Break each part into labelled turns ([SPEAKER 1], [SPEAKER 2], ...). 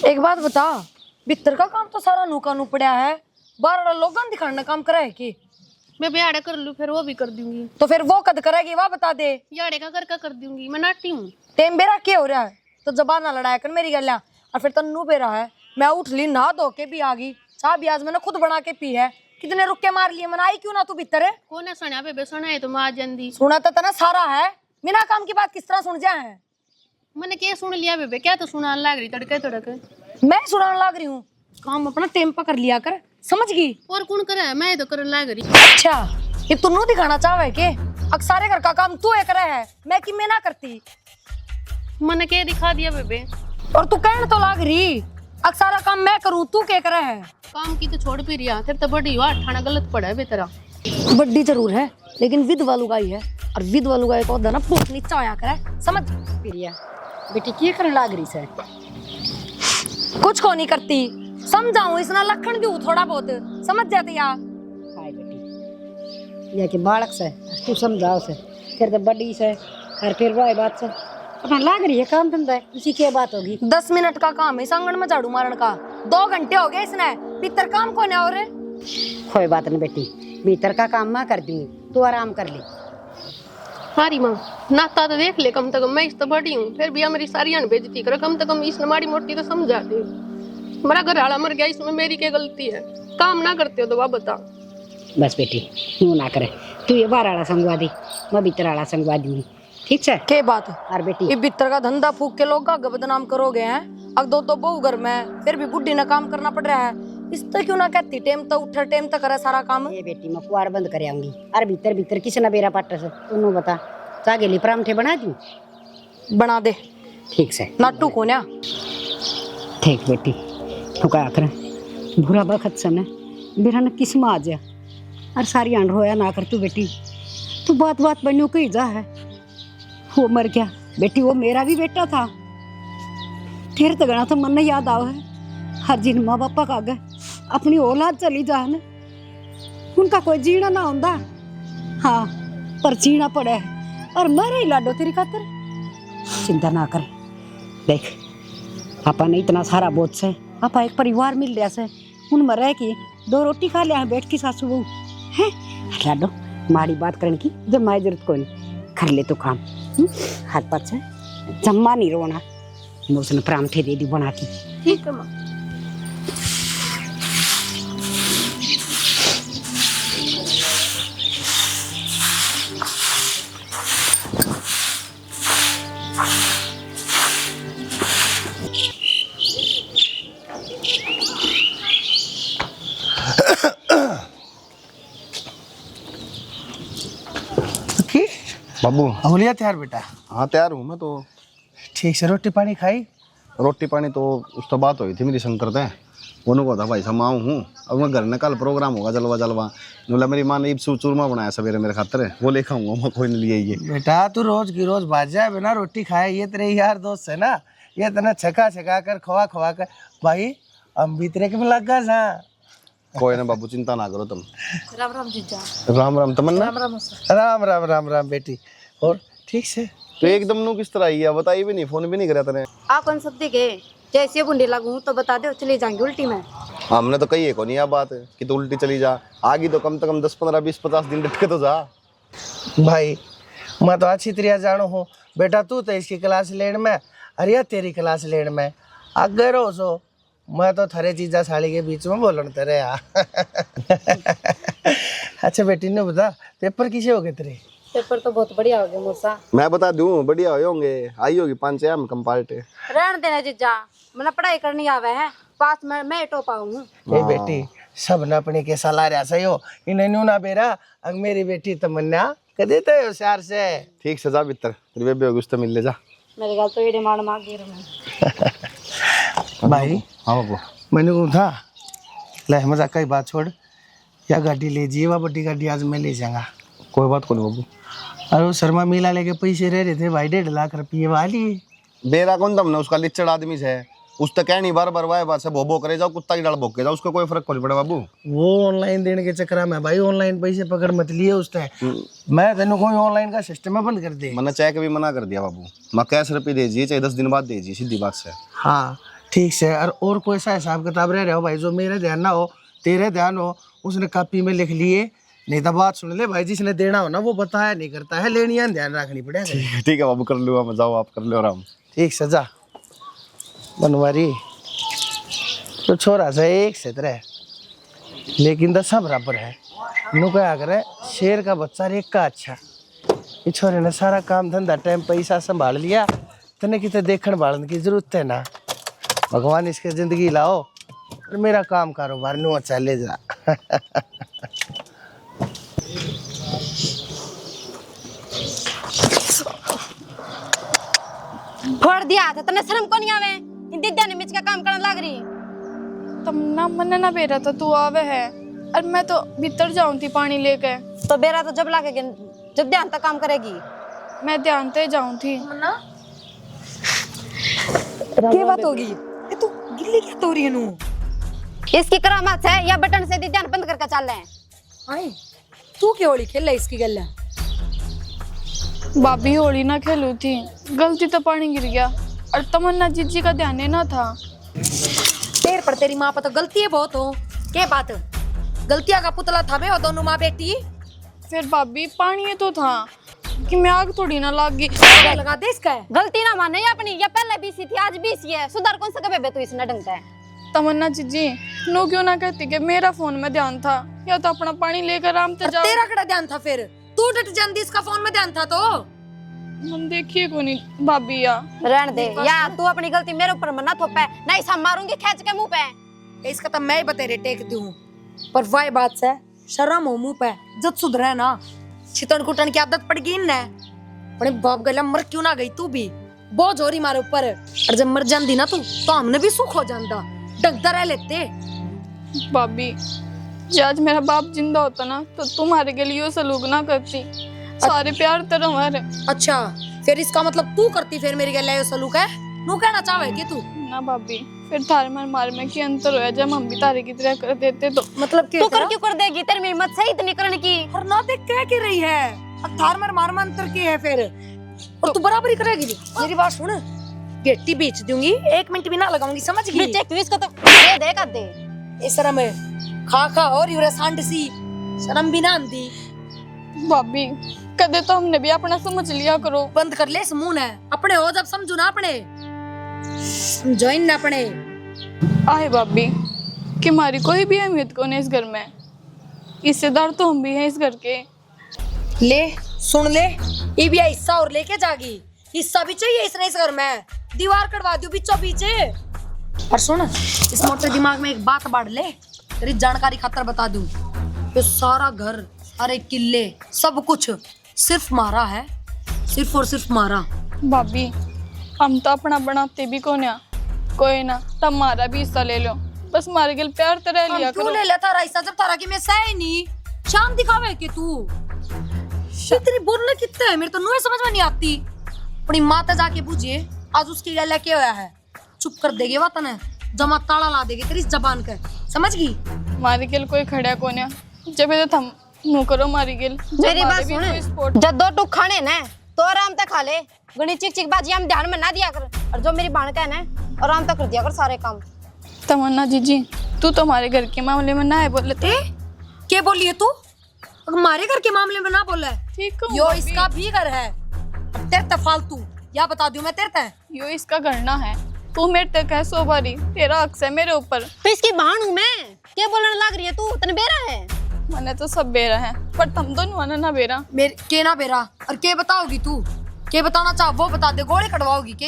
[SPEAKER 1] एक बात बता, भीतर का काम तो सारा नूका नू पड़ा है, बाहर लोगों दिखाने काम करा है कि
[SPEAKER 2] मैं ब्याह कर लूं फिर वो भी कर दूंगी।
[SPEAKER 1] तो फिर वो कद करेगी वाह बता दे।
[SPEAKER 2] याड़े का कर दूंगी, मैं नाटी हूँ।
[SPEAKER 1] टेम बेरा क्या हो रहा है, तो जबान ना लड़ाया कर मेरी गलियां। और फिर तन्नू बेरा है, मैं उठ ली नहा धो के भी आ गई, चाह भी आज मैंने खुद बना के पी है। कितने रुक के मार लिए, मैंने आई क्यों ना तू भीतर है।
[SPEAKER 2] कौन है सुना बेबे, सुना है तो मैं आ जांदी।
[SPEAKER 1] सुना तो तना सारा है, बिना काम की बात किस तरह सुन जाए है।
[SPEAKER 2] मैंने क्या सुन लिया बेबे, क्या तो सुना लग रही तड़के तड़के।
[SPEAKER 1] मैं सुनाने लग रही हूँ, काम अपना टेम पर कर लिया कर, समझ गई।
[SPEAKER 2] और कौन करे है, मैं तो करने लग रही।
[SPEAKER 1] अच्छा ये तू नू दिखाना चाहे के अक्सारे घर का काम तू एक करे है, मैं कि मैं ना करती।
[SPEAKER 2] मैंने क्या दिखा दिया बेबे।
[SPEAKER 1] और तू कहने तो लाग रही अक्सारा काम मैं करूँ, तू क्या करे है।
[SPEAKER 2] काम की तो छोड़ भी रिया, फिर तो बड़ी हुआ ठाना गलत पड़ा है बेतरा।
[SPEAKER 1] बड्डी जरूर है लेकिन विधवा लुगाई है, और विधवा लुगाई को ना पोट नीचा आया करे, समझ।
[SPEAKER 3] प्रिया बेटी क्या करने लाग रही से?
[SPEAKER 1] कुछ को नहीं करती, समझाऊं इसना लखन दूं थोड़ा बहुत, समझ जाती या।
[SPEAKER 3] हाय बेटी ये के बालक से तू समझाओ से, फिर तो बड़ी से और फिर वही बात से अपना लाग रही है काम धंधा है, उसी की बात होगी।
[SPEAKER 1] 10 मिनट का काम है सांगण में झाड़ू मारन का, 2 घंटे हो गए इसने, भीतर काम को ना हो रे।
[SPEAKER 3] कोई बात नहीं बेटी, भीतर का काम मैं कर दूंगी, तू आराम कर ले।
[SPEAKER 2] सारी माँ नाता तो देख ले, कम से कम मैं इस तो बड़ी हूँ, फिर भी मेरी सारी बेइज्जती करे, कम से कम इसने माड़ी मोटी तो समझा दे। मेरा घर आला मर गया, इसमें मेरी क्या गलती है? काम ना करते हो तो वह बता।
[SPEAKER 3] बस बेटी यूं ना करे, तू ये बाहर आला संगवा दी, मैं भीतर आला संगवा दूंगी, ठीक है?
[SPEAKER 1] के बात
[SPEAKER 3] और बेटी
[SPEAKER 1] ये भीतर का धंधा फूक के लोग का बदनाम करोगे हैं। अब 2 बहू घर में, फिर भी बुढ़ी ने काम करना पड़ रहा है, इस तो क्यों ना कहती टेम तो उठ टेम तो करे सारा काम।
[SPEAKER 3] ये बेटी मैं कुआर बंद कर आऊंगी, और भीतर भीतर किस ना बेरा पाट से तू बता, चागे ली परांठे बना दूं?
[SPEAKER 1] बना दे,
[SPEAKER 3] ठीक से
[SPEAKER 1] नाटू को ना।
[SPEAKER 3] ठीक बेटी तू क्या कर, बुरा बखत से न बेरा न किस्म आ जा, और सारी आंड रोया ना कर तू बेटी, तू बात बात बनो कही जा है। वो मर गया बेटी, वो मेरा भी बेटा था, फिर तो गणा तो मन ने याद आओ है, हर जिन माँ बापा का गए अपनी औलाद चली जा न, उनका कोई जीना ना होता। हाँ पर जीना पड़े और मरे ही लाडो तेरी खातर। चिंता ना कर, देख आपा ने इतना सारा बोझ से आपा एक परिवार मिल रहा से, उन में रह के 2 रोटी खा लिया बैठ के सासू बहू है। लाडो माड़ी बात करने की जब माई जरूरत कोई नहीं, कर ले तो काम। हाथ पाथ से जम्मा नहीं रोना, मैं उसने परांठे दे दी बना के।
[SPEAKER 2] ठीक है माँ।
[SPEAKER 4] बाबू
[SPEAKER 5] हो लिया तैयार बेटा?
[SPEAKER 4] हाँ तैयार हूँ मैं तो।
[SPEAKER 5] ठीक से रोटी पानी खाई?
[SPEAKER 4] रोटी पानी तो उस तो बात हुई थी मेरी शंकर से, उन्होंने कहा था भाई साहब आऊँ हूँ, अब मैं घर में कल प्रोग्राम होगा जलवा जलवा, बोला मेरी माँ ने ईब चूरमा बनाया सवेरे मेरे खातर, वो लेकर आऊँगा, मैं कोई नहीं लिए ये।
[SPEAKER 5] बेटा तू रोज की रोज बाज जाए बिना रोटी खाए, ये तेरे यार दोस्त है ना, ये तना छका छका कर खवा खवा कर भाई हम भीतरे के में लग गए।
[SPEAKER 4] कोई ना बाबू चिंता ना करो तुम।
[SPEAKER 1] राम राम जीजा।
[SPEAKER 4] राम राम तमन्ना।
[SPEAKER 1] राम राम।
[SPEAKER 5] राम राम राम राम बेटी, और ठीक से?
[SPEAKER 4] तो एकदम नू किस तरह आई है, बताई भी नहीं, फोन भी नहीं करा तेने।
[SPEAKER 1] आप कौन सब देखे, जैसे बुंडे लागू तो बता दे, चली जाएंगे उल्टी में।
[SPEAKER 4] हमने तो कही है को नहीं यह बात है कि तो उल्टी चली जा, आगे तो कम से कम 10 15 20 50 दिन डट के तो जा।
[SPEAKER 5] भाई मैं तो अच्छी तरह जानो हूँ बेटा, तू तो इसकी क्लास लेने में, अरे तेरी क्लास लेने में अगर हो सो, मैं तो थरे चीजा साड़ी के बीच में बोलन तेरे यार। अच्छा बेटी ने बता पेपर किसे हो गए तेरे?
[SPEAKER 1] पेपर तो बहुत बढ़िया हो गया मोसा।
[SPEAKER 4] मैं बता दूं बढ़िया होंगे, आई होगी 5 एम कम पार्टे।
[SPEAKER 1] रहने देना जीजा, मैंने पढ़ाई करनी आवे है, पास में मैं टॉप आऊँ।
[SPEAKER 5] ए बेटी सब न अपने के सलाह रहा सही हो, इन्हें न्यू ना बेरा अंग मेरी बेटी तमन्ना कर देते हो होशियार से।
[SPEAKER 4] ठीक से जा भीतर, तेरी बेबे होगी उससे मिल ले जा।
[SPEAKER 1] मेरे गाल तो ये डिमांड मांग गिर में।
[SPEAKER 5] भाई
[SPEAKER 4] हाँ बाबू
[SPEAKER 5] मैंने कहा था ले मजाक का ही बात छोड़, या गाड़ी ले जाइए, वह बड़ी गाड़ी आज मैं ले जाऊंगा।
[SPEAKER 4] कोई बात को नहीं बाबू।
[SPEAKER 5] और वो शर्मा मेला लेके पैसे रह रहे थे भाई, 1.5 लाख रुपये वाली।
[SPEAKER 4] बेरा कौन तुमने उसका लिच्चड़ आदमी से, उस तक कह नहीं बार बार वाए बात से भोबो करे जाओ, कुत्ता की डाल भोग के जाओ, उसको कोई फर्क नहीं पड़े बाबू।
[SPEAKER 5] वो ऑनलाइन देने के चक्कर में भाई ऑनलाइन पैसे पकड़ मत लिए उस टाइम, मैं तेन कोई ऑनलाइन का सिस्टम बंद कर दे।
[SPEAKER 4] मैंने चेक भी मना कर दिया बाबू, मैं कैश रुपये दे दीजिए चाहे 10 दिन बाद दे दीजिए, सीधी बात से।
[SPEAKER 5] हाँ ठीक से। और कोई सा हिसाब किताब रह रहा हो भाई जो मेरे ध्यान ना हो, तेरे ध्यान हो, उसने कॉपी में लिख लिए। नहीं तो बात सुन ले भाई, जिसने देना हो ना वो बताया नहीं करता है, लेनी है ध्यान रखनी पड़ेगा।
[SPEAKER 4] ठीक है बाबू, कर लो, आप जाओ, आप कर लो आराम।
[SPEAKER 5] ठीक से जा बनवारी। तो छोरा सा एक से तरह लेकिन दशा बराबर है। नु क्या करे, शेर का बच्चा और एक का अच्छा। ये छोरे ने सारा काम धंधा टाइम पैसा संभाल लिया, तने कितने देखने भालने की जरूरत है ना। भगवान इसके जिंदगी लाओ और मेरा काम कारोबार नु अच्छा ले जा।
[SPEAKER 6] फोड़ दिया था तने शर्म को नहीं आवे? इन दिद्या ने मिच का काम करने लग रही।
[SPEAKER 7] तुम ना मन ना बेरा तो तू आवे है और मैं तो भीतर जाऊं थी पानी लेके।
[SPEAKER 6] तो बेरा तो जब लागेगी जब ध्यान तक काम करेगी।
[SPEAKER 7] मैं ध्यान ते जाऊं थी।
[SPEAKER 1] क्या बात होगी? ये तू गिल्ली क्या तो रही है नू?
[SPEAKER 6] इसकी करामात है या बटन से ध्यान बंद करके चल रहे हैं।
[SPEAKER 1] आए तू क्या होली खेल रहा है इसकी गल्ला?
[SPEAKER 7] भाभी होली ना खेलू थी, गलती तो पानी गिर गया और तमन्ना जीजी का ध्यान ही ना था।
[SPEAKER 1] तेरे पर तेरी माँ पर तो गलती है बहुत हो। क्या बात? गलतियां का पुतला था बे वो दोनों माँ बेटी।
[SPEAKER 7] फिर भाभी पानी ही तो था कि मैं आग थोड़ी ना लग गई।
[SPEAKER 1] क्या लगा दे इसका?
[SPEAKER 6] गलती ना माने या अपनी, या पहले बीसी थी आज बीसी है। सुधार कौन सा कबे तू इसने ढंग है।
[SPEAKER 7] तमन्ना जीजी नो क्यों ना कहती कि मेरा फोन में ध्यान था, या तो अपना पानी लेकर आराम से जाओ।
[SPEAKER 1] तेरा कड़ा ध्यान था फिर? तू डट जानती इसका फोन में ध्यान था तो?
[SPEAKER 7] हम देखिए को नहीं भाभी या
[SPEAKER 6] रहने दे या तू अपनी गलती मेरे ऊपर मत थोपे, नहीं सब मारूंगी खींच के मुंह पे।
[SPEAKER 1] इसका तो मैं ही बतेरे टेक दूं, पर वही बात से शर्म हो मुंह पे जब सुधरे ना। छितन कुटन की आदत पड़ गई ना, अपने बाप गला मर क्यों ना गई तू भी? बोझ हो रही मारे ऊपर, और जब मर जाती ना तू तो हमने भी सुख हो जाता, डगदा रह लेते।
[SPEAKER 7] भाभी जी आज मेरा बाप जिंदा होता ना तो तुम्हारे के लिए सलूक ना करती, सारे प्यार तरह हमारे।
[SPEAKER 1] अच्छा फिर इसका मतलब तू करती फिर मेरी गला ये सलूक है? नू कहना चाहे कि तू
[SPEAKER 7] ना भाभी फिर थारे मार में की अंतर होया जब हम भी तारे की तरह कर देते तो।
[SPEAKER 1] मतलब
[SPEAKER 6] तू कर क्यों कर देगी? तेरी मेरी मत सही इतनी करने की।
[SPEAKER 1] और ना देख कह के रही है, अब थार मार में अंतर की है फिर, और तू बराबरी करेगी भी। मेरी बात सुन, गेटी बेच दूंगी, 1 मिनट भी ना लगाऊंगी, समझ गई?
[SPEAKER 6] बीच एक इसको तो दे दे कर दे।
[SPEAKER 1] इस शर्म खा खा और यूरे सांड सी शर्म भी ना आंदी।
[SPEAKER 7] भाभी कदे तो हमने भी अपना समझ लिया करो।
[SPEAKER 1] बंद कर ले इस मुंह ने, अपने हो जब समझू ना अपने, समझो इन ना अपने।
[SPEAKER 7] आए भाभी कि हमारी कोई भी अहमियत कौन है इस घर में, हिस्सेदार तो हम भी हैं इस घर के।
[SPEAKER 1] ले सुन ले, ये भी हिस्सा और लेके जागी। हिस्सा भी चाहिए इसने इस घर में, दीवार कटवा दियो बीचों पीछे। और सुन, इस मोटे दिमाग में एक बात बांट ले, तेरी जानकारी खातर बता दूं, ये सारा घर, सारे किले, सब कुछ सिर्फ मारा है, सिर्फ और सिर्फ मारा।
[SPEAKER 7] भाभी हम तो अपना बनाते भी कौन है, कोई ना तब हमारा भी हिस्सा ले लो, बस हमारे गिल प्यार तरह लिया
[SPEAKER 1] क्यों
[SPEAKER 7] करो।
[SPEAKER 1] ले लेता हिस्सा जब तारा की मैं सही नहीं शान दिखावे कि तू तेरी बोलना कितना है, मेरे तो नुए समझ में नहीं आती। अपनी माँ तक जाके पूछिए आज उसकी गला क्या होया है, चुप कर देगी वह तने, जमा ताला ला देगी तेरी जबान का, समझ गई?
[SPEAKER 7] हमारे गिल कोई खड़ा कौन है जब ये थम नु करो हमारी गिल।
[SPEAKER 6] मेरी बात सुन, जब 2 टुक खाने ना तो आराम तक खा ले, गणी चिक चिक बाजी हम ध्यान में ना दिया कर, और जो मेरी बाण का है ना आराम तक कर दिया कर सारे काम।
[SPEAKER 7] तमन्ना जीजी तू तो हमारे घर के मामले में ना है बोले थे।
[SPEAKER 1] क्या बोली है तू? हमारे घर के मामले में ना बोला है।
[SPEAKER 7] ठीक है
[SPEAKER 1] यो इसका भी घर है, तेरे ते फालतू या बता दूं मैं तेरे ते?
[SPEAKER 7] यो इसका गढ़ना है, तू मेरे तक है 100 बारी, तेरा हक है मेरे ऊपर।
[SPEAKER 6] तो इसकी बहन हूँ मैं, क्या बोलने लग रही है तू? तने बेरा है?
[SPEAKER 7] मैंने तो सब बेरा है पर तुम दोनों ना बेरा।
[SPEAKER 1] मेरे के ना बेरा, और के बताओगी तू? के बताना चाह वो बता दे, गोली कटवाओगी के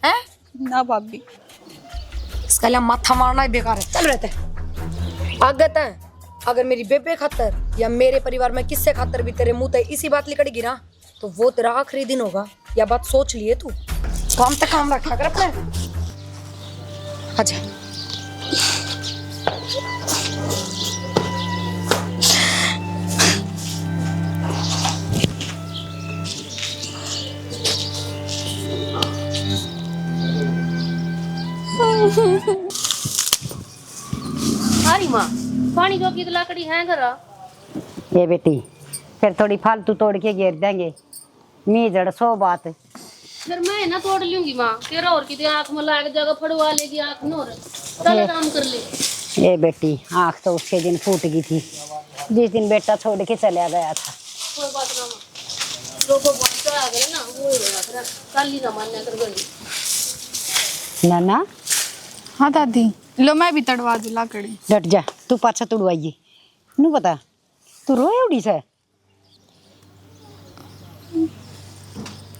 [SPEAKER 1] हैं?
[SPEAKER 7] ना भाभी
[SPEAKER 1] इसका लिए माथा मारना ही बेकार है, चल रहते आगत है। अगर मेरी बेबे खातर या मेरे परिवार में किससे खातर भी तेरे मुंह तक इसी बात निकलेगी ना तो वो तेरा आखिरी दिन होगा, या बात सोच लिए तू। काम तक काम रखा कर अपने। अच्छा
[SPEAKER 8] हारी माँ पानी जो की लकड़ी है घर।
[SPEAKER 3] ये बेटी फिर थोड़ी फालतू तोड़ के घेर देंगे, मी जड़ 100 बात।
[SPEAKER 8] फिर मैं ना तोड़ लूंगी माँ तेरा और की आँख में लाग जगह फड़वा लेगी आँख में और चल काम कर ले।
[SPEAKER 3] ए बेटी आँख तो उसके दिन फूट गई थी जिस दिन बेटा छोड़ के चला गया था।
[SPEAKER 8] कोई बात ना माँ, लोगों बहुत आ गए ना वो ही रहा फिर कल ही ना मानने कर गई।
[SPEAKER 3] नाना
[SPEAKER 7] हाँ दादी, लो मैं भी तड़वा दूँ लाकड़ी।
[SPEAKER 3] डट जा तू पाछा तुड़वाइए नू बता तू रोए उड़ी से।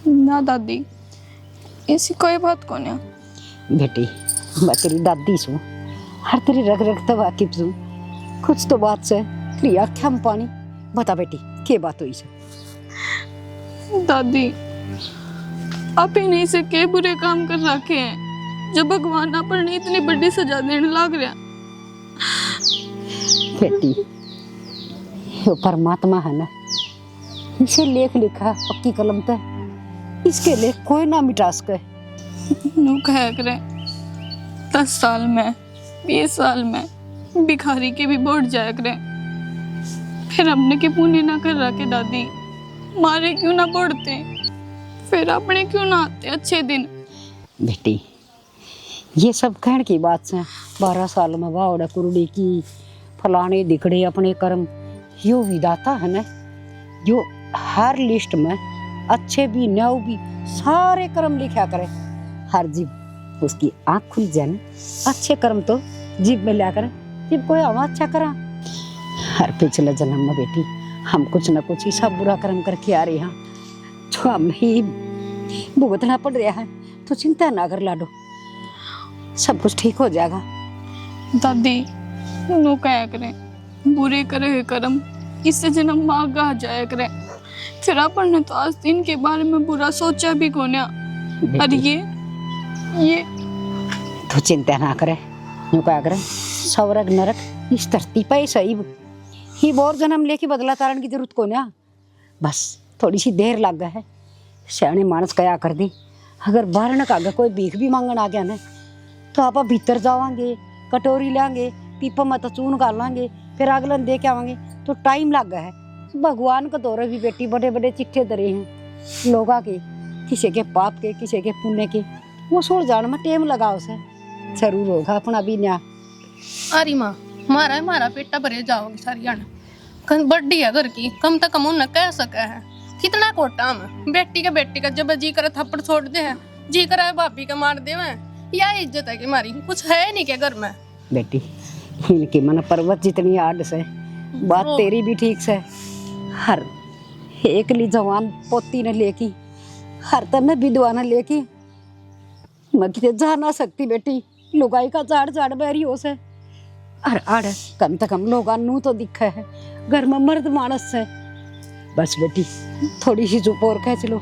[SPEAKER 7] ना दादी ऐसी कोई बात को नहीं।
[SPEAKER 3] बेटी मैं तेरी दादी सू हर तेरी रग रग तो वाकिफ सू कुछ तो बात से तेरी आँखें में पानी बता बेटी क्या बात हुई से।
[SPEAKER 7] दादी आप इन्हीं से के बुरे काम कर रखे हैं जब भगवान आप पर इतनी बड़ी सजा देने लग रहा।
[SPEAKER 3] बेटी ये परमात्मा है ना, इसे लेख लिखा पक्की कलम ते इसके लिए कोई ना मिटा सके।
[SPEAKER 7] नू कह करे 10 साल में 20 साल में भिखारी के भी बढ़ जाया करे, फिर हमने के पुण्य ना कर रखे दादी, मारे क्यों ना बढ़ते, फिर अपने क्यों ना आते अच्छे दिन।
[SPEAKER 3] बेटी ये सब कहने की बात से 12 साल में बावड़ा कुरुड़ी की फलाने दिखड़े अपने कर्म यो विधाता है ना जो हर लिस्ट में अच्छे भी नव भी सारे कर्म लिखा करे। हर जीव उसकी आँख खुल जाए ना अच्छे कर्म तो जीव में लिया करे, जीव कोई हम अच्छा करा। हर पिछले जन्म में बेटी हम कुछ न कुछ ऐसा बुरा कर्म करके आ रहे हैं जो हम ही भुगतना पड़ रहा है। तो चिंता ना कर लाडो, सब कुछ ठीक हो जाएगा।
[SPEAKER 7] दादी नू कह करे बुरे करे हुए कर्म इससे जन्म माँ गा जाया करे, फिर अपन ने तो आज दिन के बारे में बुरा सोचा भी कोन्या। और ये
[SPEAKER 3] तो चिंता ना करे, यूं क्या करे स्वर्ग नरक इस धरती पे सही ही बोर जन्म लेके बदला तारण की जरूरत को ना, बस थोड़ी सी देर लग गया है। सियाने मानस कया कर दी अगर बाहर न कागा कोई भीख भी मांगन आ गया ना तो आप भीतर जावांगे कटोरी लेंगे पीपा में तो चून कर लांगे फिर अगले दे के आवांगे तो टाइम लग गया है। भगवान का दौरे भी बेटी बड़े बड़े चिट्ठे दरे हैं लोगा के, किसी के पाप के किसी के पुण्य के, वो सुन जान में टेम लगाओ से जरूर होगा अपना भी न्या।
[SPEAKER 2] अरे माँ मारा पेटा भरे जाओगे सारी आना बड्डी है घर की, कम से कम उन्हें कह सके है कितना कोटा में बेटी का जब जी करे थप्पड़ छोड़ दे है, जी करे भाभी का मार दे या इज्जत है कि मारी कुछ है नहीं के घर में।
[SPEAKER 3] बेटी इनकी मन पर्वत जितनी आड़ से बात तेरी भी ठीक से। हर एक ली जवान पोती ने लेकी हर तने विधवा ने लेकी मैं किते जा ना सकती बेटी, लुगाई का झाड़ झाड़ बैरी हो से अर आड़ कम से कम लोगा नू तो दिखा है घर में मर्द मानस से। बस बेटी थोड़ी सी चुप और खींच लो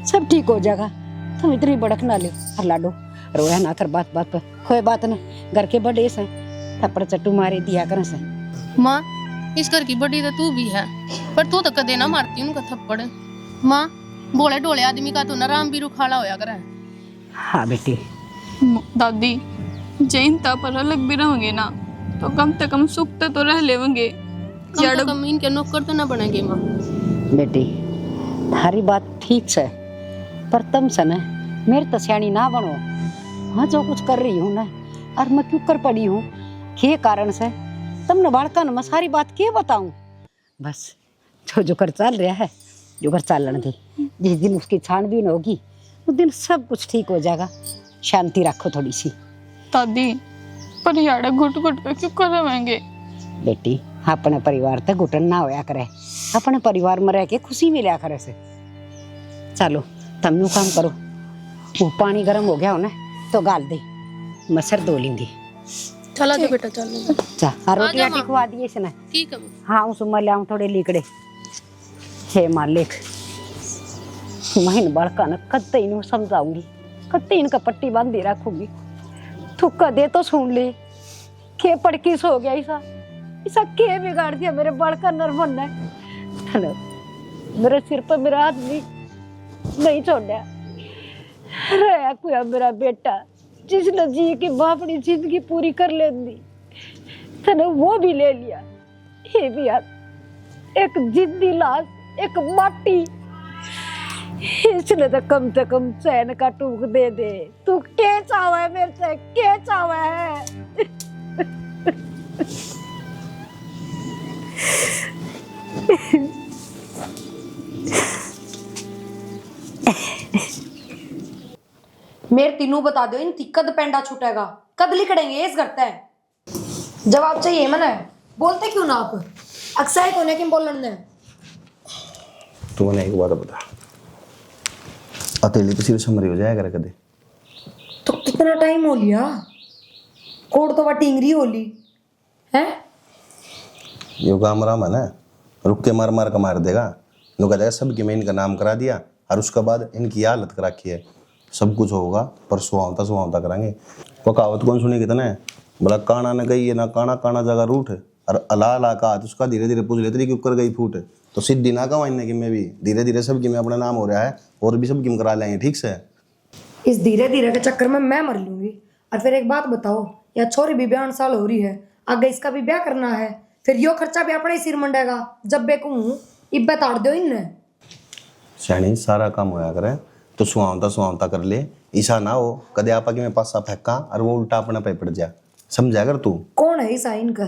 [SPEAKER 3] सब ठीक हो जाएगा, तुम इतनी भड़क ना ले। हर लाडो रोया ना कर बात बात पर, कोई बात ना घर के बड़े से थप्पड़ चट्टू मारे दिया कर से।
[SPEAKER 2] माँ इस घर की बड़ी तो तू भी है पर तू तो कदे ना मारती उनका थप्पड़। माँ बोले डोले आदमी का तो नाराम भी रुखाड़ा होया करे।
[SPEAKER 3] हाँ बेटी
[SPEAKER 7] दादी जैनता पर अलग भी रहेंगे ना तो कम से कम सुख तो रह लेंगे,
[SPEAKER 2] कम से कम इनके नौकर तो ना बनेंगे। माँ
[SPEAKER 3] बेटी थारी बात ठीक से पर तुम से न मेरे तो सियाणी ना बनो। हाँ जो कुछ कर रही हूँ ना और मैं क्यों कर पड़ी हूँ के कारण से तुमने बाड़का न मैं सारी बात के बताऊं। बस जो कर चल रहा है जो कर चलन दे, जिस दिन उसकी छानबीन होगी उस दिन सब कुछ ठीक हो जाएगा। शांति रखो थोड़ी सी।
[SPEAKER 7] दादी पर यार घुट घुट के क्यों करवाएंगे।
[SPEAKER 3] बेटी अपने परिवार तक घुटन ना होया करे, अपने परिवार में रह के खुशी मिला करे से। चलो तुम यूं काम करो, वो पानी गर्म हो गया हो ना तो गाल दे मसर धो लेंगे।
[SPEAKER 2] चला दे बेटा चल
[SPEAKER 3] जा रोटी राटी खवा दिए इसने।
[SPEAKER 2] ठीक है।
[SPEAKER 3] हाँ उस उम्र ले आऊं थोड़े लिकड़े। हे मालिक मैं इन बड़का न कत्ते इन्हें समझाऊंगी, कत्ते इनका पट्टी बांधी रखूंगी। तू कदे तो सुन ले के पड़किस हो गया ऐसा ऐसा के बिगाड़ दिया मेरे बड़का नरमन ने। मेरे सिर पर मेरा आदमी नहीं छोड़ा रहा कोई मेरा बेटा जिसने जी की अपनी जिंदगी पूरी कर लेती तने वो भी ले लिया। ये भी यार एक जिंदी लाश एक माटी इसलिए तो कम चैन का टूक दे दे। तू क्या चाहवा है मेरे से, क्या चाहवा है?
[SPEAKER 1] मेरे तीनों बता दो इन कद पेंडा छूटेगा, कद लिखड़ेंगे इस घर तय। जवाब चाहिए मैंने, बोलते क्यों ना आप? अक्सर कोने की बोलन ने।
[SPEAKER 4] तू मैंने एक बात बता, अकेले किसी समरी हो जाएगा कदे?
[SPEAKER 1] तो कितना टाइम हो लिया? कोड तो टिंगरी होली है।
[SPEAKER 4] यो काम राम है ना, रुक के मार मार का मार देगा। नो कह देगा सबकी मैं इनका नाम करा दिया और उसके बाद इनकी हालत कर रखी है। सब कुछ होगा पर सुहावता करेंगे। वो कहावत कौन सुनी कितने, बोला काना न गई है ना काना काना जगह रूठ, और अला अला का उसका धीरे धीरे पूछ लेते कि ऊपर गई फूट। तो सिद्धि ना कमाने की मैं भी धीरे धीरे सबकी में अपना नाम हो रहा है और भी सबकी में करा लेंगे। ठीक से
[SPEAKER 1] इस धीरे धीरे के चक्कर में मैं मर लूंगी। और फिर एक बात बताओ, या छोरी भी 42 साल हो रही है, आगे इसका भी ब्याह करना है, फिर यो खर्चा भी अपने ही सिर मंडेगा। जब बे कहूँ इब्बे ताड़ दो इनने।
[SPEAKER 4] सैनी सारा काम होया करे तो सुहावता कर ले, ऐसा ना हो कदे आपा के में पासा फेंका और वो उल्टा अपने पे पड़ जा। समझा कर तू?
[SPEAKER 1] कौन है ईसा इनका?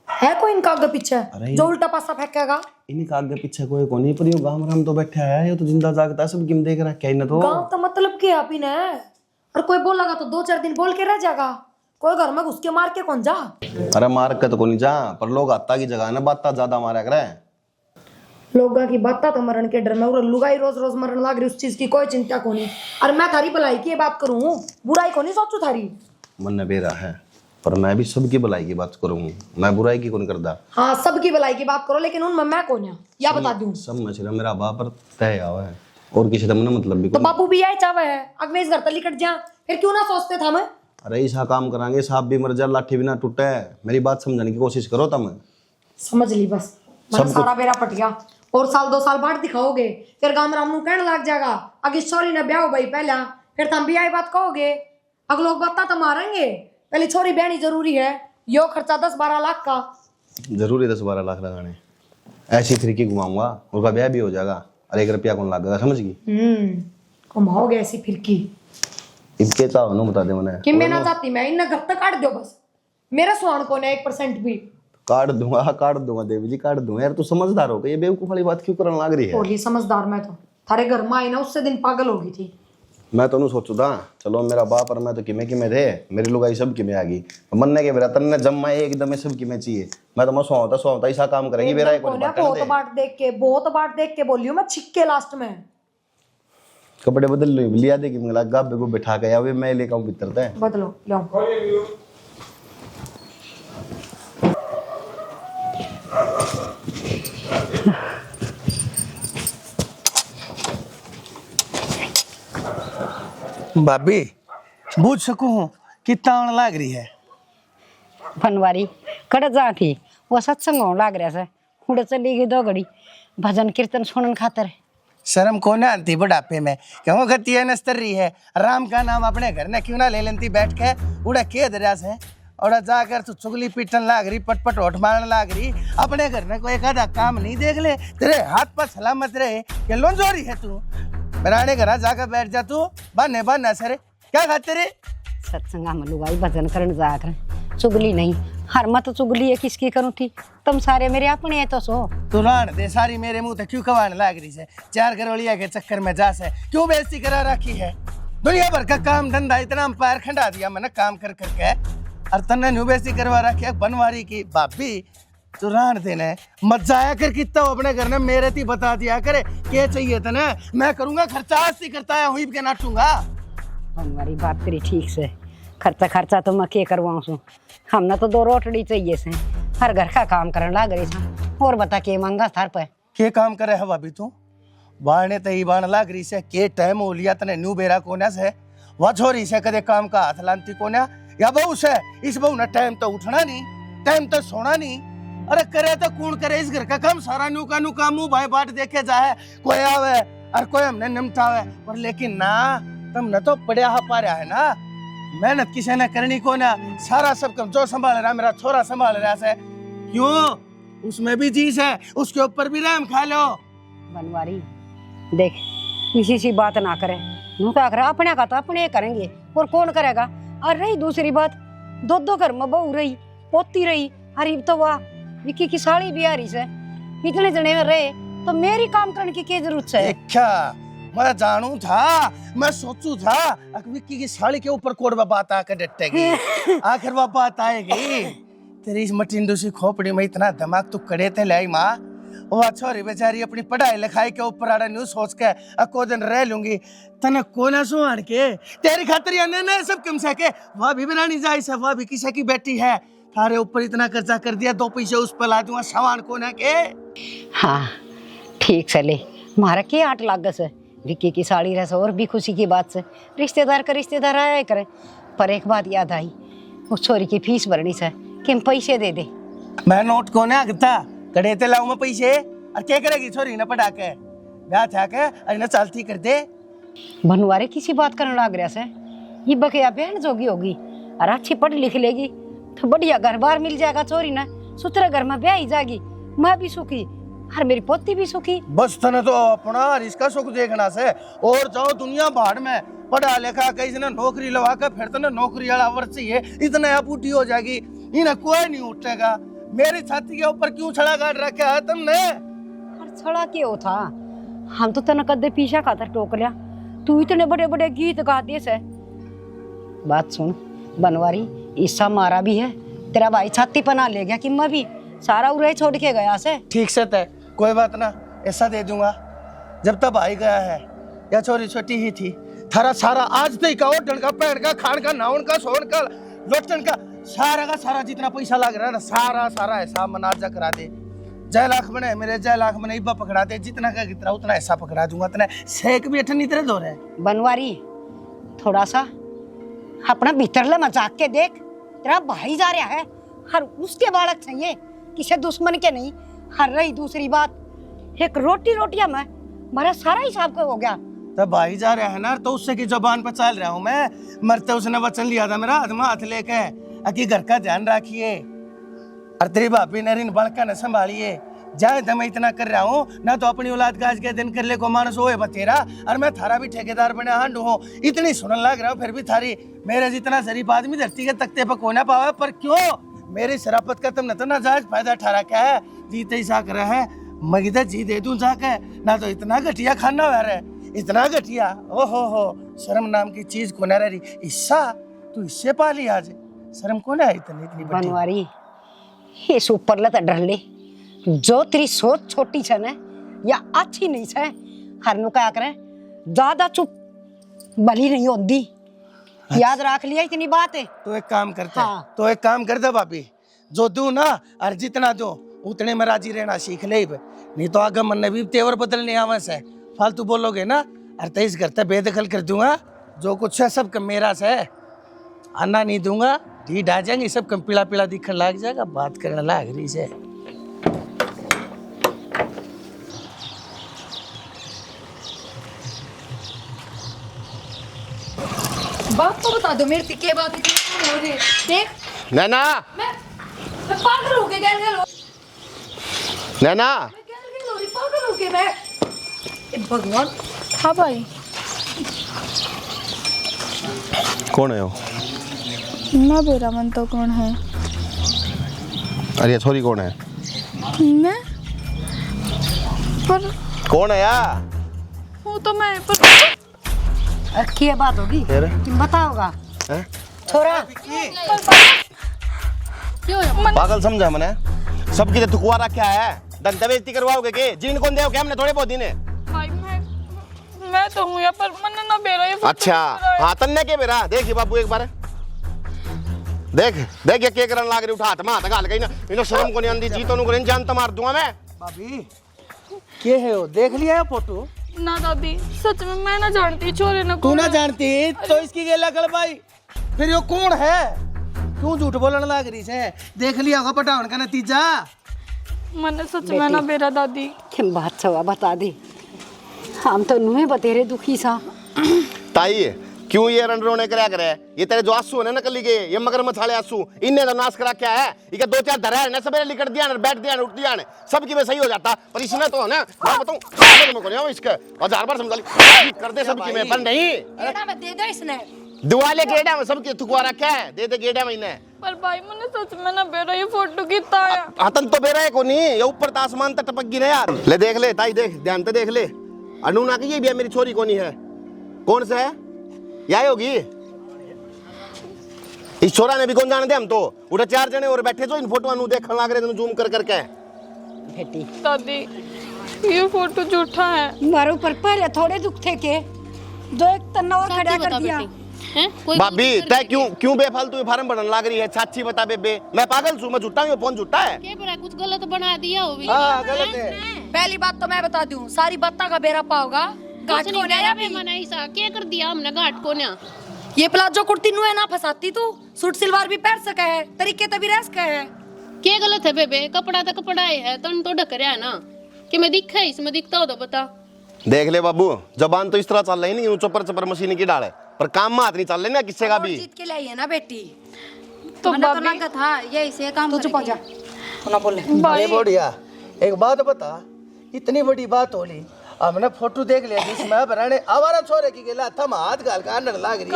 [SPEAKER 1] है कोई इनका आगे पीछे जो उल्टा पासा फेंकेगा?
[SPEAKER 4] इनका आगे पीछे कोई को नहीं, पर यो गांव राम तो बैठा है, ये तो जिंदा जागता है, सब किम देख रहा क्या इन तो।
[SPEAKER 1] गांव तो मतलब क्या आप ही ने? और कोई बोलेगा तो 2-4 दिन बोल के रह जाएगा। कोई घर में घुस के मार के कौन जा?
[SPEAKER 4] अरे मार के तो को नहीं जा, पर लोग आता की जगह है ना बात ज्यादा मारा करे।
[SPEAKER 1] लोगों की बात तो मरण के डर में, और लुगाई रोज रोज मरण लाग रही, उस चीज की कोई चिंता को नहीं। और मैं थारी भलाई की बात करूं, बुराई को नहीं सोचू थारी।
[SPEAKER 4] मन ने बेरा है, पर मैं भी सबकी भलाई की बात करूंगी, मैं बुराई की कौन करदा।
[SPEAKER 1] हाँ सबकी भलाई की बात करो, लेकिन उनमें मैं कौन है या बता दूं?
[SPEAKER 4] सब मछरा मेरा बाप पर तय आवा है और किसी का मन मतलब भी
[SPEAKER 1] तो
[SPEAKER 4] कोई।
[SPEAKER 1] बापू भी यही चाहे है, अगर मैं इस घर तक कट जा, फिर क्यों ना सोचते था मैं?
[SPEAKER 4] अरे ऐसा काम करांगे सांप भी मर जा लाठी भी ना टूटे। मेरी बात समझने की कोशिश करो तुम।
[SPEAKER 1] समझ ली बस, मेरा सारा बेरा पट गया। और 1-2 साल बाद दिखाओगे, फिर गांव राम कहने लग जाएगा अगर छोरी ने ब्याह हो भाई पहला, फिर तुम भी आई बात कहोगे। अगर लोग बात तो मारेंगे, पहले छोरी ब्याहनी जरूरी है। यो खर्चा 10-12 लाख का
[SPEAKER 4] जरूरी 10-12 लाख लगाने, ऐसी फिरकी घुमाऊंगा उनका ब्याह भी हो जाएगा और 1 रुपया कौन लगेगा, समझ गई?
[SPEAKER 1] घुमाओगे ऐसी फिरकी।
[SPEAKER 4] इनके चाहो ना बता दे मैंने
[SPEAKER 1] कि मैं ना चाहती, मैं इन घर तक काट दो बस। मेरा सुहान कौन है 1% भी?
[SPEAKER 4] काट दूंगा देवी जी, काट दूंगा। यार तू समझदार हो गई, ये बेवकूफ वाली बात क्यों करने लग रही है?
[SPEAKER 1] होली समझदार मैं तो थारे घर में आई ना उससे दिन पागल हो गई थी।
[SPEAKER 4] मैं तो नहीं सोचू था, चलो मेरा बाप और मैं तो किमे किमे थे, मेरी लुगाई सब किमे आ गई। मन्ने के मेरा तन्ने जम्मा एकदम सब किमे चाहिए। मैं तो मैं सोता ऐसा काम करेगी मेरा एक
[SPEAKER 1] बहुत बाट देख के बोलियो मैं छिक्के लास्ट में।
[SPEAKER 4] कपड़े बदल लिया दे कि मिला गाबे को बिठा के या मैं लेकर आऊं भीतर तक
[SPEAKER 1] बदलो लाओ।
[SPEAKER 5] भाभी बूझ सकूं हूँ कितना आने लाग रही है?
[SPEAKER 3] बनवारी कड़ जा थी वो सत्संग होने लाग रहा से, उड़े चली गई 2 घड़ी भजन कीर्तन सुनन खातर।
[SPEAKER 5] शर्म को ना आती बुढ़ापे में, क्यों गति है नस्तर रही है। राम का नाम अपने घर ने क्यों ना ले लेती बैठ के? उड़ा के दरिया से और जाकर तू चुगली पीटन लाग रही, पटपट ओठ मारने लाग रही। अपने घर में कोई आधा काम नहीं देख ले, तेरे हाथ पर सलामत रहे कि लोंजोरी है तू। मेराने घर जाकर बैठ जा तू, बहाने बहाना सरे क्या खाते रे?
[SPEAKER 3] सत्संग में लुगाई भजन करन जाकर चुगली नहीं, हर मत चुगली है किसकी करूँ थी? तुम सारे मेरे अपने है तो सो।
[SPEAKER 5] तू रान दे सारी मेरे मुंह तक क्यों कवाने लाग रही है? 4 घरवलिया के चक्कर में जा से क्यों बेइज्जती करा रखी है? दुनिया भर का काम धंधा इतना पैर खंडा दिया मैंने काम कर करके, और तन्ने न्यू बेइज्जती करवा रखी है बनवारी की। भाभी तू रान देने मत जाया कर, कितना अपने घर ने मेरे थी बता दिया करे क्या चाहिए तने, मैं करूंगा खर्चा। आस्ती करता है हुई के नाटूंगा।
[SPEAKER 3] बनवारी बात तेरी ठीक से, खर्चा तो मैं के करवाऊँ सू। हमने तो 2 रोटड़ी चाहिए से, हर घर का काम करने लग रही था। और बता के मांगा थार पे
[SPEAKER 5] के काम करे है भाभी तू? बाणे तई बाण लाग रही से के टाइम हो लिया तने न्यू बेरा कोना से वह छोरी से कदे काम का हाथ लानती कोना या बहू से? इस बहू ने टाइम तो उठना नहीं, टाइम तो सोना नहीं। अरे करे तो कौन करे इस घर का काम सारा न्यू का मुंह भाई बाट देखे जाए, कोई आवे और कोई हमने निमटावे। पर लेकिन ना तुमने तो पड़िया पा रहा है ना, मेहनत किसी ने करनी को ना, सारा सब काम जो संभाल रहा मेरा छोरा संभाल रहा है। क्यों? उसमें भी चीज है, उसके ऊपर भी रहम खा लो।
[SPEAKER 3] बनवारी देख किसी सी बात ना करे। नु क्या करे, अपने का तो अपने करेंगे और कौन करेगा। और रही दूसरी बात, दो घर में बहू रही, पोती रही, अरे तो वाह विक्की की साड़ी भी आ रही से, इतने जने में रहे तो मेरी काम करने की क्या जरूरत है।
[SPEAKER 5] क्या मैं जानू था, मैं सोचू था विक्की की साड़ी के ऊपर कोड बात आकर डटेगी। आखिर वो बात आएगी। तेरी इस मटिंडू सी खोपड़ी में इतना दिमाग तू कड़े थे लाई माँ। वो छोरी बेचारी अपनी पढ़ाई लिखाई के ऊपर आड़ा न्यू सोच के अको दिन रह लूंगी तना कोना सो आड़ के तेरी खातिर याने ना सब कम सके। वह भी रानी जाई से, वह भी किसी की बेटी है। थारे ऊपर इतना खर्चा कर दिया, 2 पैसे उस पर ला दूंगा सामान कोना के।
[SPEAKER 3] हाँ ठीक चले, मारा के 8 लाख से विक्की की साड़ी रस और भी खुशी की बात से रिश्तेदार का रिश्तेदार आया करे। पर एक बात याद आई, उस छोरी की फीस भरनी से कि हम पैसे दे दे।
[SPEAKER 5] मैं नोट कोने आगता कड़े ते लाऊं मैं पैसे और क्या करेगी छोरी ना पटा के ब्याह था के अरे ना चलती कर दे।
[SPEAKER 3] बनवारे किसी बात करने लग रहा से, ये बकया बहन जोगी होगी और अच्छी पढ़ लिख लेगी तो बढ़िया घर बार मिल जाएगा। छोरी ना सुतरे घर में ब्याह ही जाएगी, मैं भी सुखी और मेरी पोती भी सुखी।
[SPEAKER 5] बस तने तो अपना इसका सुख देखना से और जाओ दुनिया भाड़ में पढ़ा लिखा कहीं ने नौकरी लगा के फिर तने नौकरी वाला वर्ष ही है इतना बूढ़ी हो जाएगी, इन्हें कोई नहीं उठेगा। मेरी छाती के ऊपर क्यों छड़ा गाड़ रखा है तुमने?
[SPEAKER 3] और छड़ा क्यों था, हम तो तना कदे पीछा खातर टोक लिया, तू इतने बड़े बड़े गीत गा दिए से। बात सुन बनवारी, ईसा मारा भी है, तेरा भाई छाती पना ले गया कि मैं भी सारा उरे छोड़ के गया से।
[SPEAKER 5] ठीक से तय कोई बात ना, ऐसा दे दूंगा। जब तक भाई गया है या छोरी छोटी ही थी, थारा सारा आज तक का ओढ़न का पहन का खान का नाउन का सोन का लोटन का सारा जितना पैसा लग रहा है ना सारा हिसाब मनाजा करा दे। 6 लाख बने मेरे, 6 लाख बने इब्बा पकड़ा दे, जितना का कितना उतना ऐसा पकड़ा दूंगा। इतना शेख भी अठन इतने दो रहे।
[SPEAKER 3] बनवारी थोड़ा सा अपना भीतरला मजाक के देख, तेरा भाई जा रहा है हर उसके बालक चाहिए, किसी दुश्मन के नहीं। हर रही दूसरी बात, एक रोटियां में मेरा सारा हिसाब का हो गया।
[SPEAKER 5] तब भाई जा रहा है ना तो उससे की जुबान पर चल रहा हूँ मैं। मरते उसने वचन लिया था मेरा हाथ में हाथ लेके अकी घर का ध्यान रखिए और तेरी भाभी ने इन बड़का न संभालिए। जाए तो मैं इतना कर रहा हूँ ना, तो अपनी औलाद का आज के दिन कर ले को मानस होए बतेरा और मैं थारा भी ठेकेदार बने हांडू हूँ। इतनी सुनने लग रहा हूँ फिर भी थारी मेरे जितना शरीफ आदमी धरती के तख्ते पर कोना पावा। पर क्यों मेरी शराफत का तुमने तो नाजायज फायदा ठहरा क्या है? जीते ही सा कर रहा है मैं इधर जी दे दूं जाके ना, तो इतना घटिया खाना हुआ है, इतना घटिया। ओहो शर्म नाम की चीज को न रही। ईसा तू इससे पाली आज शर्म को ना इतनी
[SPEAKER 3] बनवारी ये सुपर लत डर ले, जो तेरी सोच छोटी छे ना या अच्छी नहीं छे, हर नु क्या करे ज्यादा चुप भली नहीं होती। याद रख लिया इतनी बात है।
[SPEAKER 5] तो एक काम करते
[SPEAKER 3] हाँ।
[SPEAKER 5] तो एक काम कर दे भाभी, जो दू ना और जितना दो उतने में राजी रहना सीख ले। नहीं तो आगे मन भी तेवर बदलने आवे से फालतू बोलोगे ना और तेज करते बेदखल कर दूंगा। जो कुछ है सब कम मेरा से, आना नहीं दूंगा। ढीठ आ जाएंगे सब कम, पीला पीला दिखने लग जाएगा, बात करने लग रही से।
[SPEAKER 1] बात तो बता दो मेरे से क्या बात है। हो रही देख
[SPEAKER 4] नैना,
[SPEAKER 1] मैं पागल हो गया गैल
[SPEAKER 4] नैना,
[SPEAKER 1] हो रही पागल हो गया मैं। ए भगवान।
[SPEAKER 7] हाँ भाई।
[SPEAKER 4] कौन है वो?
[SPEAKER 7] मैं बेरा मन तो कौन है?
[SPEAKER 4] अरे छोरी कौन है?
[SPEAKER 7] मैं पर
[SPEAKER 4] कौन है या?
[SPEAKER 7] वो तो मैं पर
[SPEAKER 3] क्या बात होगी तुम बताओगा? छोरा
[SPEAKER 4] पागल समझा मैंने सबकी तो थुकवारा क्या है? धंधा बेइज्जती करवाओगे के? जिन कौन देओगे हमने थोड़े बहुत दिन है।
[SPEAKER 7] भाई मैं तो हूँ यहाँ पर मन ना बेरा ये।
[SPEAKER 4] अच्छा हाँ तन्ने के बेरा देख ये बाबू एक बार देख देख ये के करन लाग रही, उठा हाथ में हाथ गाल गई ना, इनो शर्म को नहीं आंदी जी तो नु करन जान तो मार दूंगा मैं।
[SPEAKER 5] भाभी के है वो? देख लिया है फोटो?
[SPEAKER 7] ना दादी सच में मैं ना जानती छोरे ना।
[SPEAKER 5] तू ना जानती तो इसकी गेला कर भाई, फिर ये कौन है? क्यों झूठ बोलने लग रही से? देख लिया होगा पटावन का नतीजा।
[SPEAKER 7] मैंने सच में ना बेरा दादी।
[SPEAKER 3] क्या बात छवा बता दे, हम तो नुहे बतेरे दुखी सा।
[SPEAKER 4] ताई क्यों ये रण रोने कराया करे? ये तेरे जो आंसू है ना नकली के, ये मगरमच्छ वाले आंसू, इनने तो नाश करा क्या है? ये दो चार धरा है ना, सवेरे लिकट दिया ना, बैठ दिया ना, उठ दिया ना, सबकी में सही हो जाता। पर इसने तो ना, मैं बताऊं इसके 1000 बार समझा ली कर दे सबकी में, पर नहीं।
[SPEAKER 1] गेड़ा में दे दो इसने।
[SPEAKER 4] दुआले गेड़ा में सबकी थुकवा रखा है, दे दे गेड़ा में इन्हें।
[SPEAKER 7] पर भाई मैंने सच में ना बेरा ये फोटो कितना आया।
[SPEAKER 4] हतन तो बेरा है को नहीं, ये ऊपर तो आसमान तक टपक गिरा यार। ले देख ले ताई, देख ध्यान से देख ले। अनु ना की ये भी है मेरी छोरी कोनी है, कौन सा है? यही होगी। इस छोरा ने भी कौन जाने दे, हम तो उधर 4 जने और बैठे जो इन फोटो अनु देखने लग रहे, जूम कर करके।
[SPEAKER 3] बेटी
[SPEAKER 7] दादी ये फोटो झूठा है।
[SPEAKER 3] मारो ऊपर पहले थोड़े दुख थे के जो एक तन्ना और खड़ा कर दिया।
[SPEAKER 4] भाभी तय क्यों बेफालतू फार्म भरने लग रही है? चाची बता बेबे, मैं पागल छू? मैं झूठा हूँ? फोन झूठा है?
[SPEAKER 8] कुछ गलत बना दिया हो
[SPEAKER 5] हाँ गलत है।
[SPEAKER 1] पहली बात तो मैं बता दूं, सारी बातें का बेरा पाओगा। घाट को नया भी
[SPEAKER 8] मैंने ऐसा क्या कर दिया हमने घाट को ना?
[SPEAKER 1] ये प्लाजो कुर्ती नु है ना फसाती तू, सूट सलवार भी पहन सके है, तरीके तभी रह सके है।
[SPEAKER 8] क्या गलत है बेबे? कपड़ा तो कपड़ा ही है, तन तो ढक रहा है ना। कि मैं दिखा है इसमें, दिखता हो तो बता।
[SPEAKER 4] देख ले बाबू, जबान तो इस तरह चल रही नहीं, चपर चपर मशीन की डाल है, पर काम में हाथ नहीं चल रहे ना किसी का भी।
[SPEAKER 1] जीत के लिए है ना बेटी।
[SPEAKER 7] तो
[SPEAKER 6] मैंने तो लगा था ये इसे काम
[SPEAKER 1] तू चुप हो जा, ना बोले।
[SPEAKER 5] अरे बढ़िया, एक बात बता, इतनी बड़ी बात होली, हमने फोटो देख लिया जिसमें बराने आवारा छोरे की गेला थम हाथ गाल का अंदर लाग रही,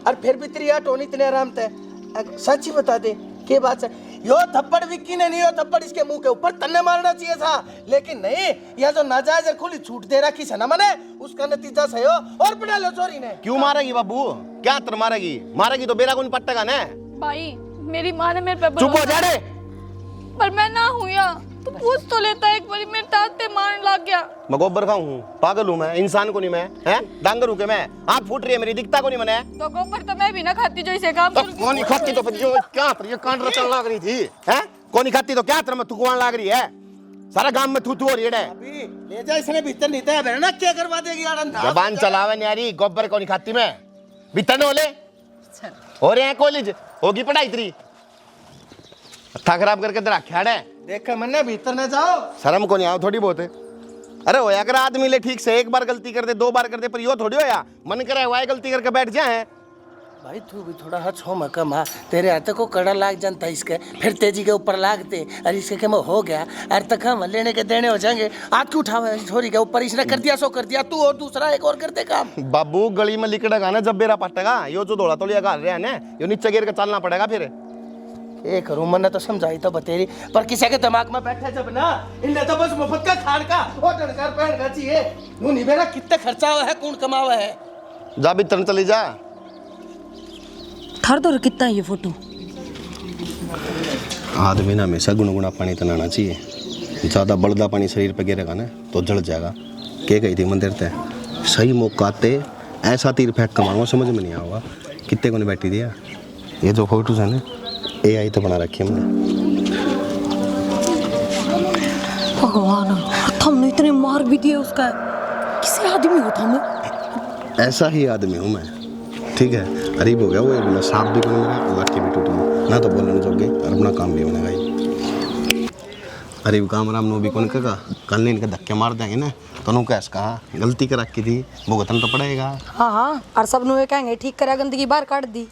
[SPEAKER 5] और फिर भी तेरी टोनी इतने आराम थे। सच्ची बता दे के बात है? यो थप्पड़ विक्की ने नहीं, यो थप्पड़ इसके मुंह के ऊपर तन्ने मारना चाहिए था, लेकिन नहीं, यह जो नाजायज खुली छूट दे रखी है ना मैंने, उसका नतीजा सही हो और पड़ा लो चोरी ने।
[SPEAKER 4] क्यों मारेगी बाबू? क्या तर मारेगी? मारेगी तो बेरा कौन पट्टेगा ना?
[SPEAKER 7] भाई मेरी माँ ने मेरे पे
[SPEAKER 4] चुप हो जा रे।
[SPEAKER 7] पर मैं ना हूँ या तो पूछ तो लेता, एक बारी मेरे ताते मारने लग गया।
[SPEAKER 4] मैं गोबर खाऊं हूँ? पागल हूँ मैं? इंसान को नहीं मैं, हैं? डांगर हूँ के मैं? आँख फूट रही है मेरी, दिखता को नहीं मैंने?
[SPEAKER 7] तो गोबर तो मैं भी ना खाती जो इसे काम
[SPEAKER 4] तो कौन नहीं खाती तो फिर जो क्या पर ये कांड रचन लग रही थी, हैं? कौन नहीं खाती तो क्या तेरे में थुकवान लग रही है? सारा गांव में थू हो रही है।
[SPEAKER 5] अभी ले जा, इसने भीतर नहीं था ना, क्या करवा देगी आनंद?
[SPEAKER 4] जबान चलावे न्यारी, गोबर को नहीं खाती मैं। भीतर होले हो रहे हैं कॉलेज, होगी पढ़ाई तेरी, था खराब करके तेरा ख्याल है।
[SPEAKER 5] देखा मैंने, भीतर न जाओ।
[SPEAKER 4] शर्म को नहीं आओ थोड़ी बहुत है? अरे हो अगर आदमी ले ठीक से, एक बार गलती कर दे, 2 बार कर दे, पर यो थोड़ी हो या मन करे वाई गलती करके बैठ जाए।
[SPEAKER 5] भाई तू भी थोड़ा हच हो मका माँ, तेरे हाथ को कड़ा लाग जानता इसके, फिर तेजी के ऊपर लागते, अरे इसके क्या हो गया, अरे तक हम लेने के देने हो जाएंगे, आज क्यों उठावे छोरी के ऊपर, इसने कर दिया सो कर दिया, तू और दूसरा एक और कर दे काम।
[SPEAKER 4] बाबू गली में लिकड़ेगा ना जब बेरा पटेगा, यो जो दौड़ा तोलिया गाल रहे हैं ना, यो नीचे गिर के चलना पड़ेगा फिर।
[SPEAKER 5] ये करूं, मैंने तो समझाई तो बतेरी, पर किसी के दिमाग में बैठे जब ना, इन्हें तो बस मुफ्त का खान का और डनकार पहन का चाहिए। नू नहीं बेरा कितना खर्चा हुआ है, कौन कमावा है?
[SPEAKER 4] जा भी तरन चली जा।
[SPEAKER 1] थर दो कितना ये फोटो।
[SPEAKER 4] आदमी ना हमेशा गुनगुना पानी तनाना चाहिए, ज़्यादा बलदा पानी शरीर पे गिरेगा ना तो जल जाएगा। क्या कही थी मंदिर ते, सही मौका आते ऐसा तीर फेंक कमाऊंगा, समझ में नहीं आऊंगा कितने को ने बैठी दिया। ये जो फोटोज है ना, AI तो बना रखी है हमने।
[SPEAKER 1] भगवान, तुमने इतने मार भी दिए उसका, किसी आदमी हो तुम?
[SPEAKER 4] ऐसा ही आदमी हूँ मैं, ठीक है? गरीब हो गया वो, बोला सांप भी कौन मेरा, लाठी भी टूटी ना, तो बोलने जोगे और अपना काम भी बनेगा ही। गरीब काम राम नो भी कौन कहेगा, कल ने इनके धक्के मार देंगे ना, तो नु कैसे कहा गलती कर रखी थी, भुगतना तो पड़ेगा।
[SPEAKER 1] हाँ हाँ, और सब नु कहेंगे ठीक करा, गंदगी बाहर काट दी।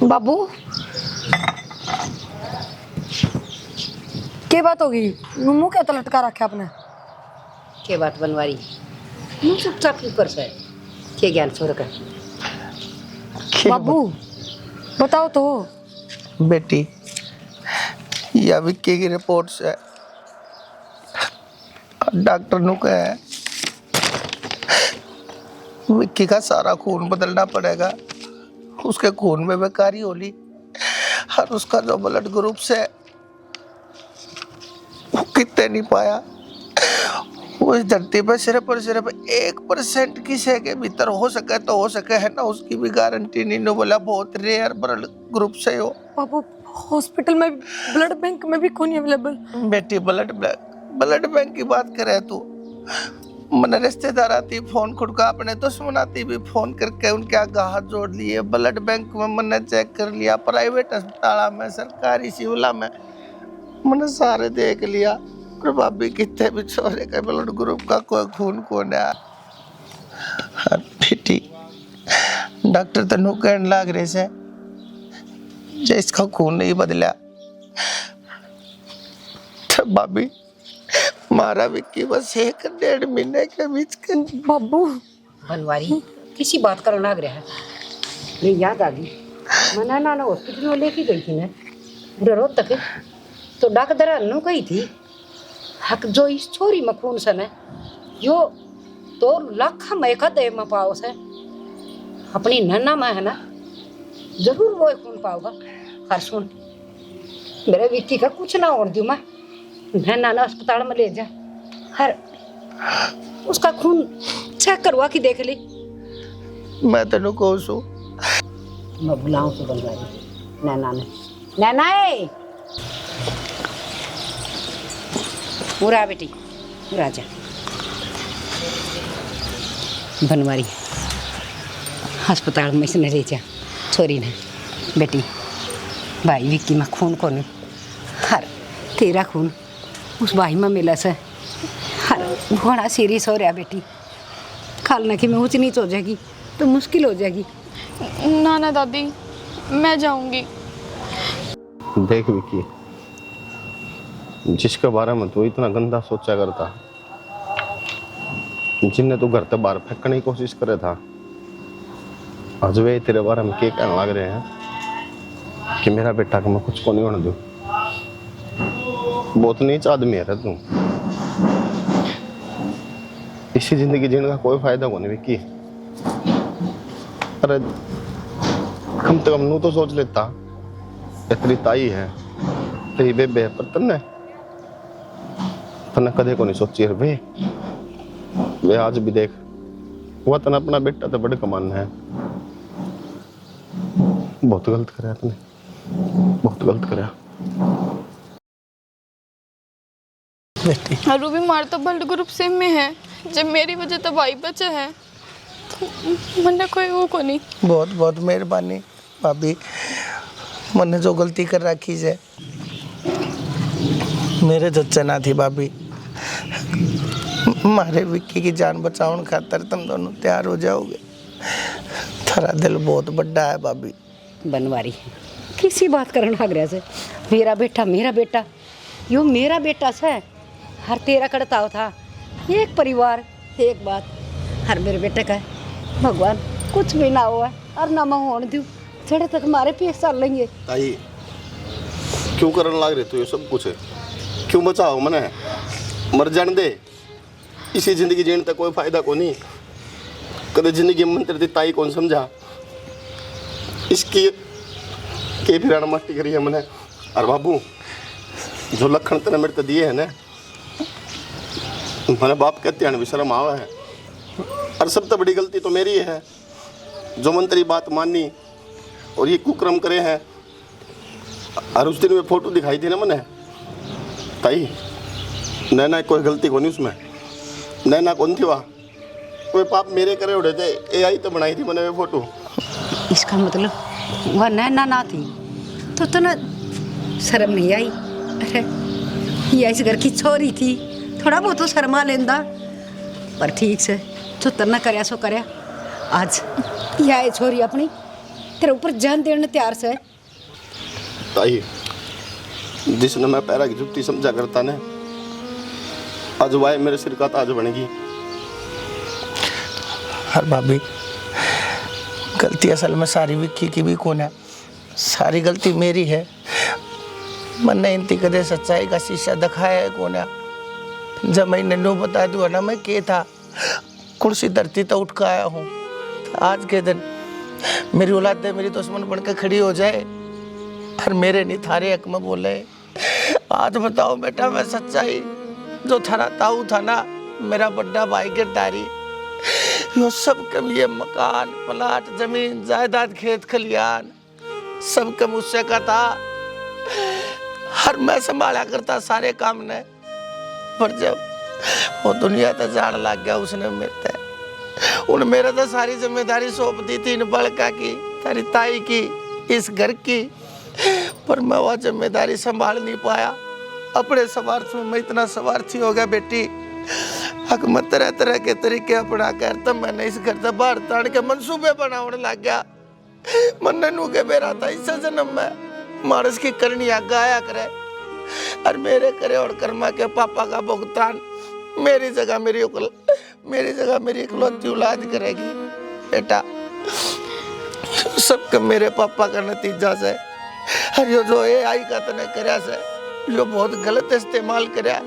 [SPEAKER 1] बाबू क्या बात होगी? मुंह क्या तो लटका रखा आपने?
[SPEAKER 3] के बात बनवारी, मुँह चुपचाप ऊपर से के ज्ञान छोड़ कर।
[SPEAKER 1] बाबू बताओ तो।
[SPEAKER 5] बेटी, या विक्की की रिपोर्ट से डॉक्टर ने कहा है विक्की का सारा खून बदलना पड़ेगा, उसके खून में बेकारी होली, और उसका जो ब्लड ग्रुप से वो कितने नहीं पाया, वो इस धरती पर सिर्फ और सिर्फ 1% की से के भीतर हो सके तो हो सके, है ना, उसकी भी गारंटी नहीं। ने बोला बहुत रेयर ब्लड ग्रुप से हो।
[SPEAKER 1] बाबू हॉस्पिटल में ब्लड बैंक में भी खून अवेलेबल?
[SPEAKER 5] बेटी ब्लड बैंक की बात करे तू, मन रिश्तेदार आती फोन खुड़का, अपने दुश्मन आती भी फोन करके उनके आगे हाथ जोड़ लिए। ब्लड बैंक में मैंने चेक कर लिया, प्राइवेट अस्पताल में, सरकारी सिविला में मैंने सारे देख लिया। और भाभी कितने भी छोरे के ब्लड ग्रुप का कोई खून कौन है। बेटी डॉक्टर तनु कहने लग रहे से जे इसका खून नहीं बदला तो भाभी मारा विक्की बस 1-1.5 महीने के बीच के।
[SPEAKER 3] बाबू बनवारी किसी बात कर लग रहा है। मेरी याद आ गई, मैं नाना हॉस्पिटल में लेके गई थी ना डरो तक, तो डॉक्टर अनु कही थी हक जो इस छोरी में खून सन है यो तो लाख में का दे में पाओ से अपनी नन्ना में है ना, जरूर वो खून पाओगा। हर सुन मेरे विक्की का कुछ ना होने दूँ मैं नाना अस्पताल में ले जा, हर उसका खून चेक करवा के देख ली।
[SPEAKER 5] मैं तेन कहूँ सू
[SPEAKER 3] मैं बुलाऊं तो बनवारी नैना ने, नैना है पूरा बेटी पूरा जा बनवारी अस्पताल में इसने ले जा छोरी ने। बेटी भाई विक्की में खून को नहीं, हर तेरा खून उस भाई में मिला से हर बड़ा सीरियस हो रहा बेटी। खालना की में ऊँच नीच हो जाएगी तो मुश्किल हो जाएगी।
[SPEAKER 7] ना ना दादी मैं जाऊंगी।
[SPEAKER 4] देख विकी, जिसके बारे में तू इतना गंदा सोचा करता, जिन्हें तू घर से बाहर फेंकने की कोशिश करे था, आज वे तेरे बारे में क्या कहने लग रहे हैं कि मेरा बेटा को मैं कुछ को नहीं होने दूं। बहुत नीच आदमी है तू। इसी जिंदगी जीने का कोई फायदा को नहीं विक्की। अरे कम से कम नू तो सोच लेता, तेरी ताई है, तेरी बेबे है, पर तन्ने कदे को नहीं सोची वे। वे आज भी देख वो तना अपना बेटा तो बड़े कमान है। बहुत गलत कराया तूने, बहुत गलत कराया
[SPEAKER 5] बेटी।
[SPEAKER 7] अरु भी मार तो ब्लड ग्रुप सेम में है, जब मेरी वजह तो भाई बचे है तो मैंने कोई वो को नहीं।
[SPEAKER 5] बहुत बहुत मेहरबानी भाभी, मैंने जो गलती कर रखी है मेरे जच्चा ना थी भाभी। मारे विक्की की जान बचाने खातर तुम दोनों तैयार हो जाओगे। थारा दिल बहुत बड़ा है भाभी।
[SPEAKER 3] बनवारी किसी बात करने लग रहा से मेरा बेटा यो मेरा बेटा से हर तेरा कड़ताव था। एक परिवार एक बात, हर मेरे बेटे का है भगवान कुछ भी ना हुआ और ना मैं होने दूँ, थोड़े तक हमारे पेट चल लेंगे।
[SPEAKER 4] ताई क्यों करने लग रहे तू ये सब कुछ है? क्यों बचाओ मने? मर जाने दे। इसी जिंदगी जीने तक कोई फायदा को नहीं। कदे जिंदगी मंत्र दी ताई कौन समझा? इसकी के फिराना मस्ती करी है मने। और बाबू जो लखन तेने मेरे ते दिए है ना, मैंने बाप कहते हैं शर्म आवा है। और सबसे बड़ी गलती तो मेरी है जो मन तेरी बात मानी और ये कुक्रम करे हैं। और उस दिन में फोटो दिखाई थी ना मैंने ताई, नैना कोई गलती को नहीं उसमें, नैना कौन थी वहाँ, कोई पाप मेरे करे उड़े थे। AI तो बनाई थी मैंने वो फोटो।
[SPEAKER 3] इसका मतलब वह नैना ना थी तो तना शर्म नहीं आई? अरे ये इस घर की छोरी थी, थोड़ा बहुत तो शर्मा लेंदा। पर ठीक से जो तना करया सो करया। आज यह छोरी अपनी तेरे ऊपर जान देने तैयार से।
[SPEAKER 4] ताई जिसने मैं पैरा की जुत्ती समझा करता ने, आज वाय मेरे सिर का ताज बनेगी।
[SPEAKER 5] हर भाभी गलती असल में सारी विक्की की भी कौन है, सारी गलती मेरी है। मैंने इनती कदे सच्चाई का शीशा दिखाया है कौन है। जब मैं नन्नू बता दूँ ना मैं के था, कुर्सी धरती तो उठ कर आया हूँ। आज के दिन मेरी औलाद मेरी दुश्मन बन के खड़ी हो जाए और मेरे नहीं थारे हक में बोले। आज बताओ बेटा मैं सच्चाई जो थारा ताऊ था ना, मेरा बड़ा भाई गिरदारी, यो सब कम ये मकान प्लाट जमीन जायदाद खेत खलियान सब कम उससे का था। हर मैं संभाला करता सारे काम ने। पर जब वो दुनिया तो जान लग गया उसने मेरे ते। उन मेरे तो सारी जिम्मेदारी सौंप दी थी इन बड़का की, तेरी ताई की, इस घर की, पर मैं वो जिम्मेदारी संभाल नहीं पाया। अपने स्वार्थ में मैं इतना स्वार्थी हो गया बेटी। हक मैं तरह तरह के तरीके अपना कर तब मैंने इस घर से बाहर ताड़ के मंसूबे बनाने लग गया। मन नू के मेरा था इस जन्म में मानस की करनी गाया करे और मेरे करे और कर्मा के पापा का भुगतान मेरी जगह मेरी इकलौती औलाद करेगी। बेटा सबके मेरे पापा का नतीजा से और यो जो AI का तने करया से यो बहुत गलत इस्तेमाल करया।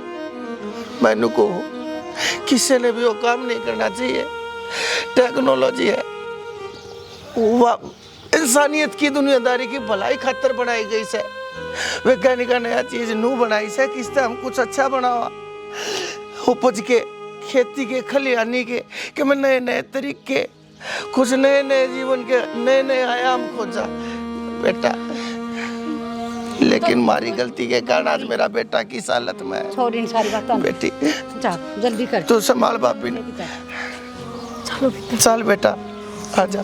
[SPEAKER 5] मैनू को किसी ने भी वो काम नहीं करना चाहिए। टेक्नोलॉजी है वह इंसानियत की दुनियादारी की भलाई खातर बनाई गई से। वैज्ञानिक नया चीज नू बनाई से किससे हम कुछ अच्छा बनावा उपज के, खेती के, खलियानी के, कि मैं नए नए तरीके, कुछ नए नए जीवन के नए नए आयाम खोजा बेटा। लेकिन मारी गलती के कारण आज मेरा बेटा किस हालत में है।
[SPEAKER 3] छोड़ इन सारी बातों
[SPEAKER 5] बेटी
[SPEAKER 3] जा जल्दी कर।
[SPEAKER 5] तू संभाल भाभी ने। चल बेटा आजा।